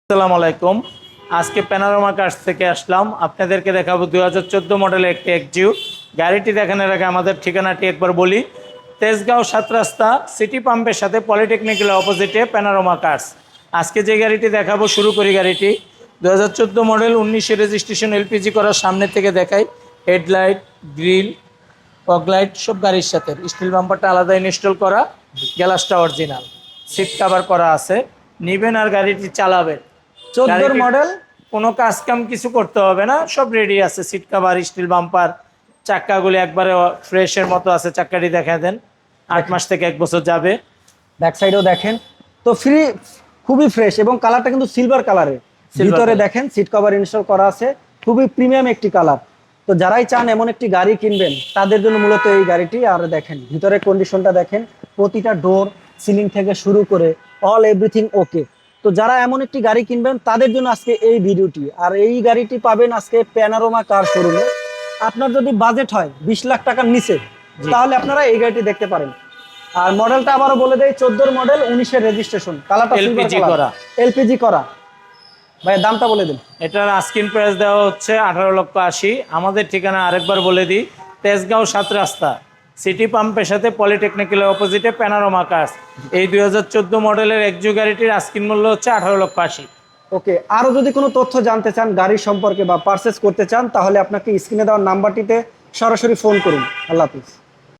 আসসালামু আলাইকুম। আজকে প্যানোরামা কার্স থেকে আসলাম, আপনাদেরকে দেখাবো 2014 মডেলের একটি এক্সিউ গাড়িটি। দেখানোর আগে আমাদের ঠিকানাটি একবার বলি। তেজগাঁও 7 রাস্তা সিটি পাম্পের সাথে পলিটেকনিক্যাল অপোজিটে প্যানোরামা কার্স। আজকে যে গাড়িটি দেখাবো, শুরু করি। গাড়িটি 2014 মডেল, 19 রেজিস্ট্রেশন, এলপিজি করার। সামনে থেকে দেখাই, হেডলাইট, গ্রিল, ফগলাইট সব গাড়ির সাথে। স্টিল বাম্পারটা আলাদা ইনস্টল করা, গ্লাসটা অরিজিনাল, সিট কভার করা আছে। নিবেন আর গাড়িটি চালাবেন। 14 মডেল, কোনো কাজ কাম কিছু করতে হবে না, সব রেডি আছে। সিট কভার, স্টিল বাম্পার, চাক্কাগুলি একবারে ফ্রেশের মতো আছে। চাক্কাটি দেখা দেন, 8 মাস থেকে 1 বছর যাবে। ব্যাক সাইডেও দেখেন তো খুবই ফ্রেশ এবং কালারটা কিন্তু সিলভার কালারের। ভিতরে দেখেন সিট কভার ইনস্টল করা আছে, খুবই প্রিমিয়াম একটি কালার। তো যারাই চান এমন একটি গাড়ি কিনবেন তাদের জন্য মূলত এই গাড়িটি। আর দেখেন ভিতরে কন্ডিশনটা দেখেন, প্রতিটা ডোর, সিলিং থেকে শুরু করে অল এভরিথিং ওকে। তো যারা এমন একটি গাড়ি কিনবেন তাদের জন্য আজকে এই ভিডিওটি। আর এই গাড়িটি পাবেন আজকে প্যানোরামা কার শোরুমে। আপনার যদি বাজেট হয় 20 লাখ টাকার নিচে, তাহলে আপনারা এই গাড়িটি দেখতে পারেন। আর মডেলটা আবারও বলে দেয়, 14 মডেল, 19 রেজিস্ট্রেশন, কালারটা এলপিজি করা। এলপিজি করা। ভাই দামটা বলে দিন। এটার আস্কিং প্রাইস দেওয়া হচ্ছে 18,80,000। আমাদের ঠিকানা আরেকবার বলে দিই, তেজগাঁও 7 রাস্তা সিটি পাম্পের সাথে পলিটেকনিক্যাল অপোজিটে প্যানোরামা কার্স। এই 2014 মডেলের এক্সিউ গাড়িটির আস্কিং মূল্য হচ্ছে 18,80,000। ওকে, আরো যদি কোনো তথ্য জানতে চান গাড়ি সম্পর্কে বা পারচেস করতে চান, তাহলে আপনাকে স্ক্রিনে দেওয়া নাম্বারটিতে সরাসরি ফোন করুন। আল্লাহ হাফিজ।